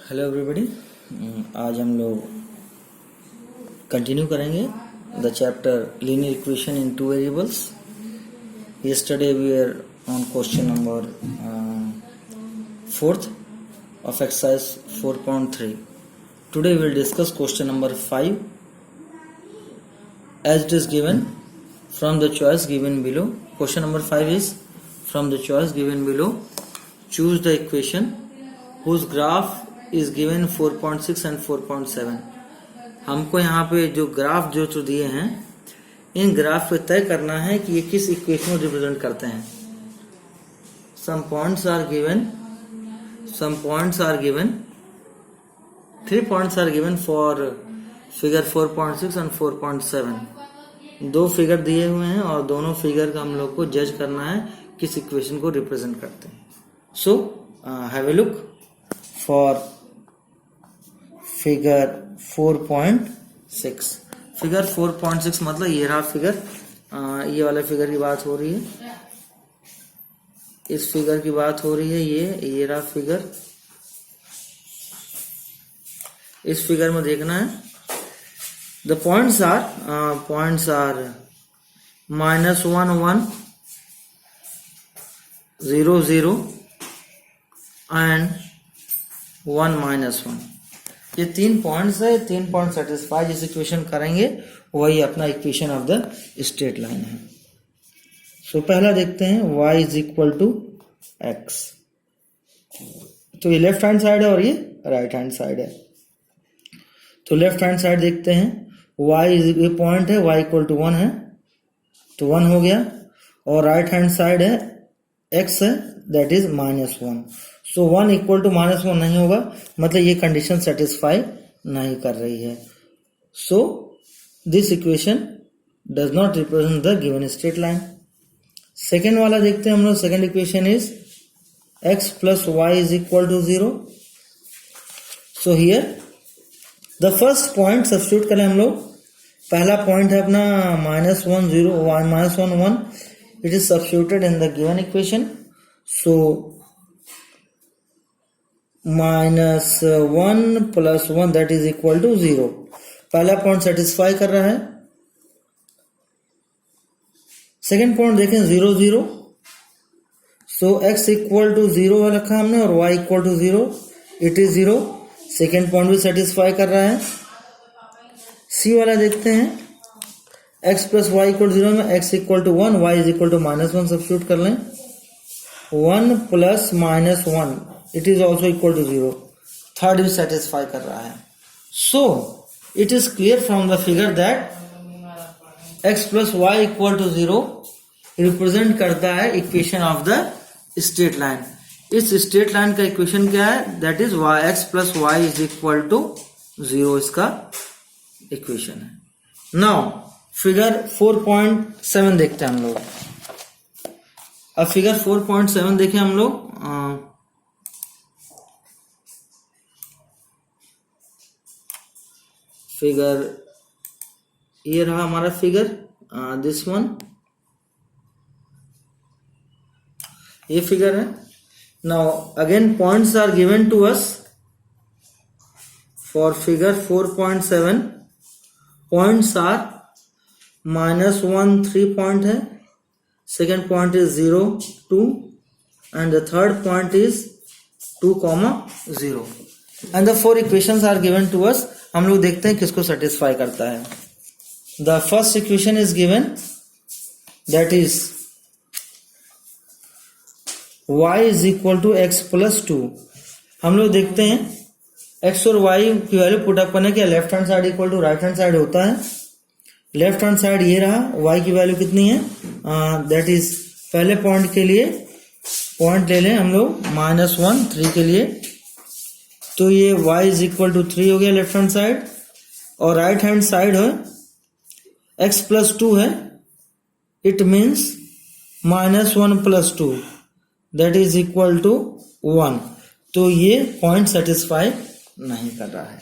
Hello everybody. आज हम लोग कंटिन्यू करेंगे the chapter linear equation in two variables. yesterday we were on question number 4th of exercise 4.3. Today we will discuss question number 5 as it is given from the choice given below. Question number 5 is from the choice given below, choose the equation whose graph is given 4.6 and 4.7. हमको यहाँ पे जो graph जो दिए हैं, इन graph पे तय करना है कि ये किस इक्वेशन को रिप्रेजेंट करते हैं. Some points are given. 3 points are given for figure 4.6 and 4.7. दो फिगर दिए हुए हैं और दोनों फिगर का हम लोग को जज करना है किस इक्वेशन को रिप्रेजेंट करते हैं. So have a look for figure 4.6. Figure 4.6 मतलब ये रहा फिगर, ये वाले फिगर की बात हो रही है, इस फिगर की बात हो रही है. ये रहा फिगर. इस फिगर में देखना है द पॉइंट्स आर -1 1 0 0 एंड 1 -1. ये 3 पॉइंट्स है. 3 पॉइंट सेटिस्फाई जिस इक्वेशन करेंगे वही अपना equation of the straight line है. सो पहला देखते हैं y is equal to x. तो ये लेफ्ट हैंड साइड है और ये राइट हैंड साइड है. तो लेफ्ट हैंड साइड देखते हैं. y इज ये पॉइंट है, y इक्वल टू 1 है तो 1 हो गया. और राइट हैंड साइड है x है, दैट इज -1. सो 1 इक्वल टू -1 नहीं होगा, मतलब ये कंडीशन सेटिस्फाई नहीं कर रही है. So this equation does not represent the given straight line. Second वाला देखते हैं हम लोग. Second equation is x plus y is equal to 0. So here the first point substitute करें हम लोग. पहला पॉइंट है अपना -1 0 -1 1. It is substituted in the given equation. So -1 plus 1 that is equal to 0. पहला पॉइंट सेटिस्फाई कर रहा है. सेकेंड पॉइंट देखें 0 0. सो x इक्वल टू 0 रखा हमने और y equal to 0. It is 0. Second point भी सेटिस्फाई कर रहा है. सी वाला देखते हैं. x plus y equal to 0 में x equal to 1, y is equal to -1 substitute कर लें. 1 plus -1 it is also equal to 0. Third भी सेटिस्फाई कर रहा है. So it is clear from the figure that x plus y equal to 0 represent करता है equation of the straight line. इस straight line का इक्वेशन क्या है? That is x plus y is equal to 0 इसका इक्वेशन है. Now figure 4.7 देखते हैं हम लोग. अब फिगर 4.7 देखें हम लोग. फिगर ये रहा हमारा फिगर, दिस वन, ये फिगर है. Now again points are given to us for figure 4.7. Points are -1 3 point है. Second point is 0 2 and the third point is 2 0. And the 4 equations are given to us. हम लोग देखते हैं किसको satisfy करता है. The first equation is given, that is y is equal to x plus 2. हम लोग देखते हैं x और y की वैल्यू पुट अप करने के left hand side equal to right hand side होता है. लेफ्ट हैंड साइड ये रहा. y की वैल्यू कितनी है? दैट इज पहले पॉइंट के लिए पॉइंट ले लें हम लोग -1 3 के लिए. तो ये y इज इक्वल टू 3 हो गया लेफ्ट हैंड साइड. और राइट हैंड साइड है x प्लस 2 है. It means -1 plus 2 that is equal to 1. तो ये पॉइंट सेटिस्फाई नहीं कर रहा है.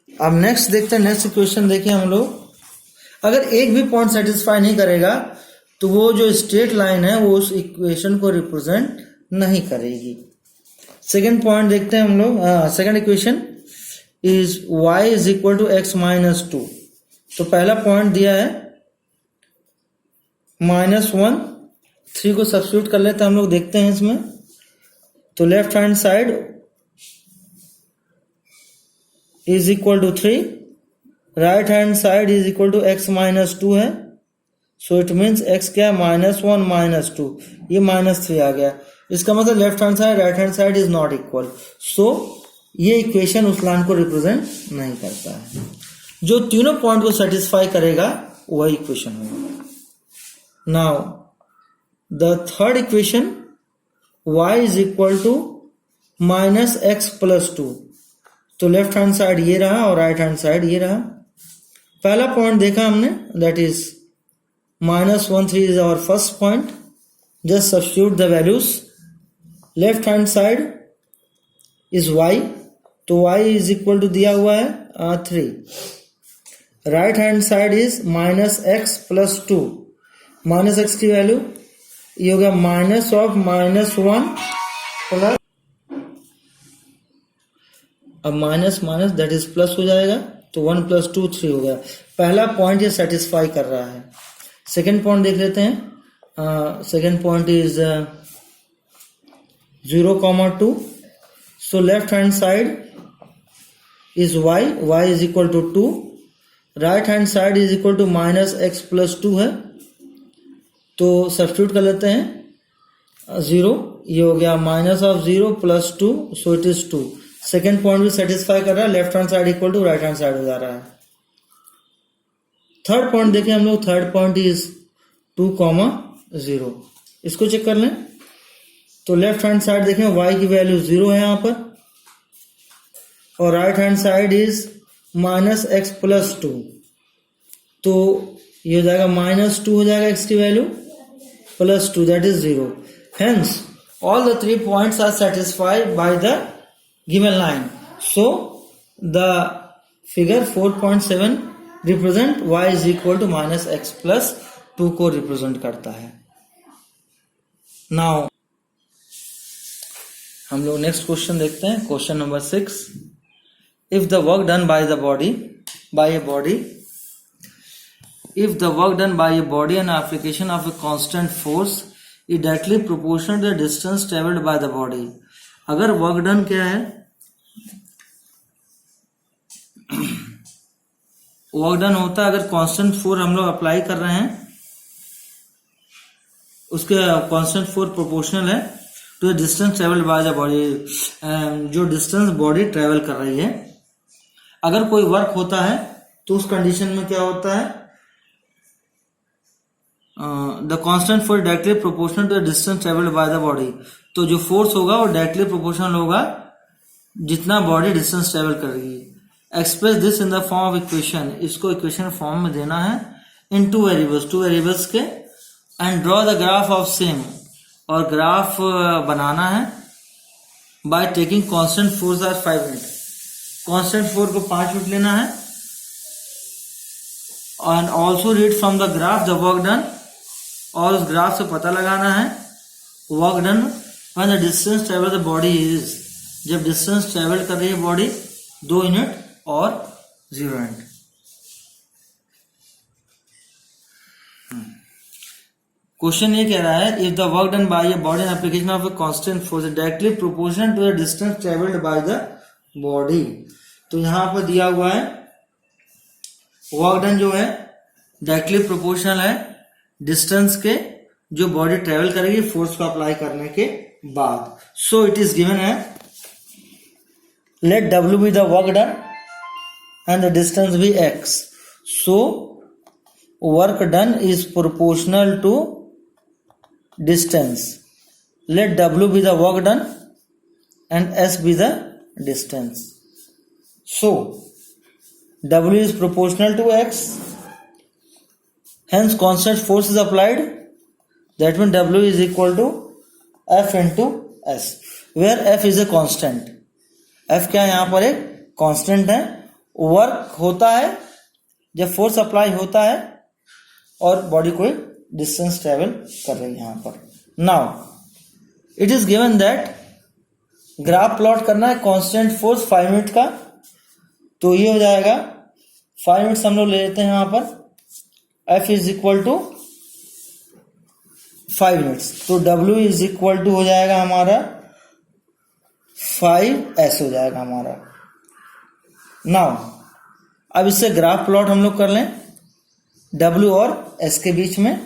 अब नेक्स्ट देखते हैं. नेक्स्ट इक्वेशन देखिए हम लोग. अगर एक भी पॉइंट सेटिस्फाई नहीं करेगा तो वो जो स्ट्रेट लाइन है वो उस इक्वेशन को रिप्रेजेंट नहीं करेगी. सेकेंड पॉइंट देखते हैं हम लोग. Second equation is y is equal to x minus two. तो पहला पॉइंट दिया है -1, 3 को सब्स्टिट्यूट कर लेते हैं हम लोग, देखते हैं इसमें. तो left hand side is equal to 3, right hand side is equal to x minus two है. सो इट मीन्स x क्या है, -1 -2, ये -3 आ गया. इसका मतलब left hand side right hand side is not equal. So ये इक्वेशन उस लाइन को रिप्रेजेंट नहीं करता है. जो तीनों पॉइंट को सेटिस्फाई करेगा वही इक्वेशन होगा. Now the third equation y is equal to -x plus 2. तो लेफ्ट हैंड साइड ये रहा और राइट हैंड साइड ये रहा. पहला पॉइंट देखा हमने, that is -1 3 is our first point. Just substitute the values. Left hand side is y, तो y is equal to दिया हुआ है 3. Right hand side is -x plus 2. -x की वैल्यू ये होगा माइनस ऑफ -1 प्लस, अब minus minus that is plus हो जाएगा. तो 1 + 2 3 हो गया. पहला पॉइंट ये सेटिस्फाई कर रहा है. सेकेंड पॉइंट देख लेते हैं. Second point is 0, 2. So left hand side is y is equal to 2. Right hand side is equal to -x plus 2 है. तो सब्स्टिट्यूट कर लेते हैं. 0 ये हो गया -0 plus 2, so it is 2. Second point भी सेटिस्फाई कर रहा है. Left hand side equal to right hand side हो जा रहा है. थर्ड पॉइंट देखें हम लोग. Third point is 2, 0. इसको चेक कर लें. तो लेफ्ट हैंड साइड देखें, y की वैल्यू 0 है यहाँ पर, और right hand side is -x plus 2. तो ये हो जाएगा -2 हो जाएगा x की value plus 2, that is 0. Hence all the 3 points are satisfied by the given line. So the figure 4.7 represent y is equal to -x plus 2 को represent करता है. नाउ हम लोग नेक्स्ट क्वेश्चन देखते हैं. Question number 6. If the work done bye the body if the work done by a body and application of a constant force is directly proportional to the distance traveled by the body. अगर work done क्या है, work done होता है अगर constant force हम लोग apply कर रहे हैं, उसके कांस्टेंट फोर्स प्रोपोर्शनल है to the distance travelled by the body. जो डिस्टेंस बॉडी ट्रेवल कर रही है, अगर कोई वर्क होता है तो उस कंडीशन में क्या होता है, the constant force directly proportional to the distance travelled by the body. तो जो फोर्स होगा वो डायरेक्टली प्रोपोर्शनल होगा जितना बॉडी डिस्टेंस ट्रेवल कर रही है. Express this in the form of equation. इसको इक्वेशन फॉर्म में देना है इन 2 वेरिएबल्स के. And draw the graph of same, और ग्राफ बनाना है by taking constant force are 5 minute. Constant force को 5 मिनट लेना है. And also read from the graph the work done, और उस ग्राफ से पता लगाना है work done when the distance travel the body is, जब डिस्टेंस ट्रेवल कर रही है बॉडी 2 यूनिट और 0 यूनिट. क्वेश्चन ये कह रहा है, if the work done by a body an application of a constant force directly proportional to the distance travelled by the body. तो यहां पर दिया हुआ है वर्क डन जो है डायरेक्टली प्रोपोर्शनल है डिस्टेंस के जो बॉडी ट्रेवल करेगी फोर्स को अप्लाई करने के बाद. सो इट इज गिवन है, let W be the work done and the distance be x. So work done is proportional to distance. Let W be the work done and S be the distance. So W is proportional to x. Hence constant force is applied. That means W is equal to F into S, where F is a constant. F क्या है, यहाँ पर एक constant है. Work होता है जब force apply होता है और बॉडी कोई डिस्टेंस ट्रेवल कर रही है यहाँ पर. Now it is given that graph plot करना है कांस्टेंट फोर्स 5 मिनट का, तो ये हो जाएगा 5 मिनट्स हम लोग ले लेते हैं यहाँ पर। F is equal to 5 minutes, तो W इज इक्वल टू हो जाएगा हमारा 5S हो जाएगा हमारा। नाउ अब इससे ग्राफ प्लॉट हम लोग कर लें W और S के बीच में,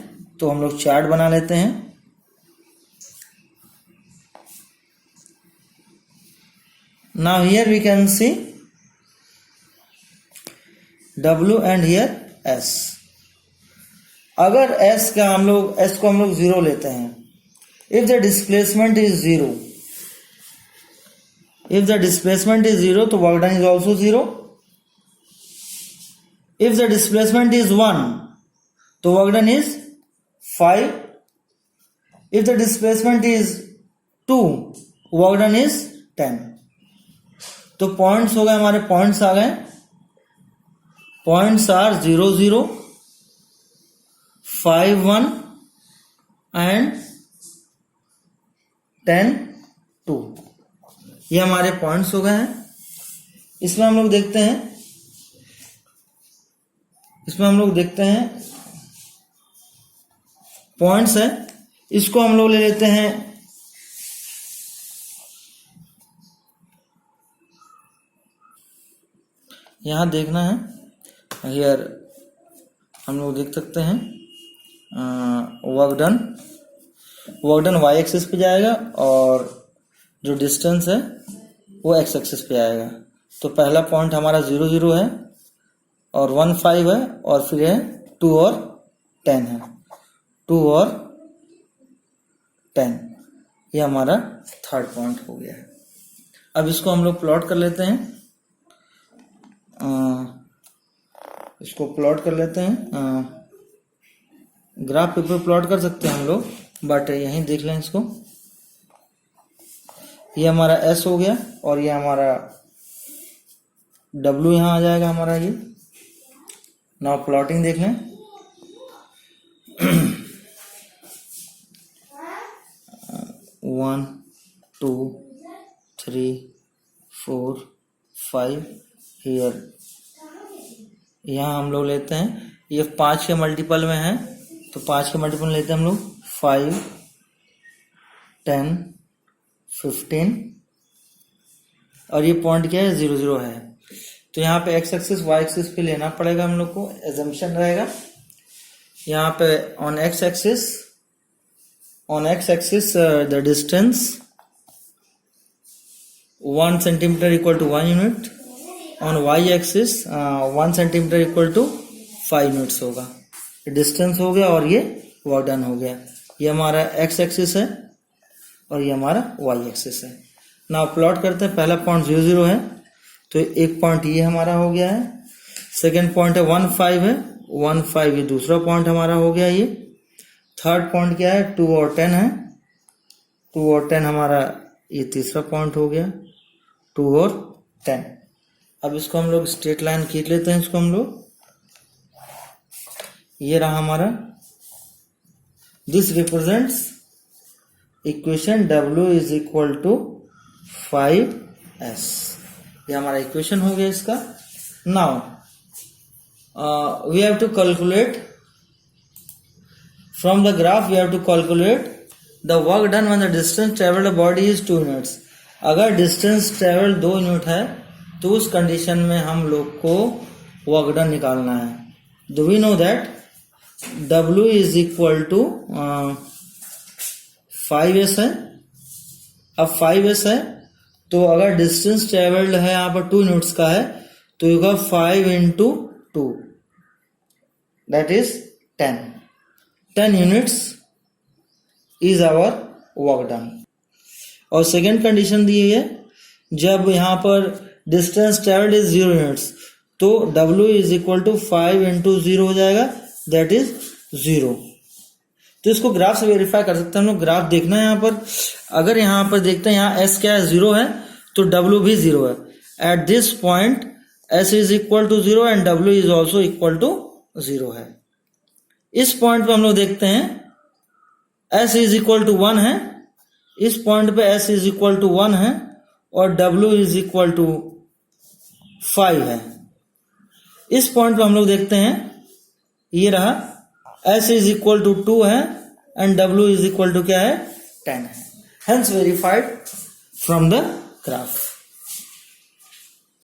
तो हम लोग चार्ट बना लेते हैं। Now here we can see W and here S। अगर S को हम लोग 0 लेते हैं, if the displacement is 0, तो work done is also 0। if the displacement is 1, तो work done is 5। if the displacement is 2, work done is 10। तो points हो गए हमारे, पॉइंट्स आ गए, पॉइंट्स आर 0 0, 5 1 एंड 10 2। ये हमारे पॉइंट्स हो गए हैं। इसमें हम लोग देखते हैं, पॉइंट्स है, इसको हम लोग ले लेते हैं यहाँ देखना है, हियर हम लोग देख सकते हैं वर्क डन वाई एक्सिस पे जाएगा और जो डिस्टेंस है वो एक्स एक्सिस पे आएगा। तो पहला पॉइंट हमारा 0 0 है और 1 5 है और फिर है 2 और 10 है, 2 और 10, ये हमारा थर्ड पॉइंट हो गया है। अब इसको हम लोग प्लॉट कर लेते हैं, ग्राफ पेपर प्लॉट कर सकते हैं हम लोग, बट यहीं देख लें इसको। ये हमारा S हो गया और ये हमारा W यहाँ आ जाएगा हमारा ये। नाउ प्लॉटिंग देख लें, वन 2 3 4 5 हियर, यहाँ हम लोग लेते हैं, ये 5 के मल्टीपल में है, तो 5 के मल्टीपल में लेते हैं हम लोग 5 10 15 और ये पॉइंट क्या है 0 0 है। तो यहाँ पे एक्स एक्सिस वाई एक्सिस पे लेना पड़ेगा हम लोग को, एजम्पशन रहेगा यहाँ पे on x axis the distance 1 centimetre equal to 1 unit, on y axis 1 centimetre equal to 5 units होगा। डिस्टेंस हो गया और ये वर्क डन हो गया। ये हमारा एक्स एक्सिस है और ये हमारा वाई एक्सिस है। नाउ प्लॉट करते हैं, पहला पॉइंट 0 0 है, तो एक पॉइंट ये हमारा हो गया है, सेकेंड पॉइंट है 1 5 है, 1 5 ये दूसरा पॉइंट हमारा हो गया। ये थर्ड पॉइंट क्या है 2 और 10 है, 2 और 10 हमारा ये तीसरा पॉइंट हो गया, 2 और 10। अब इसको हम लोग स्ट्रेट लाइन खींच लेते हैं, इसको हम लोग, ये रहा हमारा, this represents equation W is equal to 5S। ये हमारा इक्वेशन हो गया इसका। Now we have to calculate from the graph, we have to calculate the work done when the distance travelled body is 2 units. अगर डिस्टेंस ट्रेवल 2 यूनिट है तो उस कंडीशन में हम लोग को वर्क डन निकालना है। Do we know that W is equal to 5S है। अब 5S है तो अगर डिस्टेंस ट्रेवल्ड है यहाँ पर 2 यूनिट्स का है तो यू का 5 into 2 that is 10 units is our work done. और सेकेंड कंडीशन दी है, जब यहाँ पर डिस्टेंस ट्रेवल्ड इज 0 यूनिट्स तो W is equal to 5 into 0 हो जाएगा, दैट इज 0। तो इसको ग्राफ से वेरीफाई कर सकते हैं हम लोग। ग्राफ देखना है यहाँ पर, अगर यहाँ पर देखते हैं यहाँ S क्या है 0 है तो W भी 0 है। At this point S is equal to 0 and W is also equal to 0 है। इस पॉइंट पे हम लोग देखते हैं S इज इक्वल टू 1 है, इस पॉइंट पे S इज इक्वल टू 1 है और W इज इक्वल टू 5 है। इस पॉइंट पे हम लोग देखते हैं, ये रहा, S इज इक्वल टू 2 है and W is equal to क्या है, 10 है। Hence verified from the graph.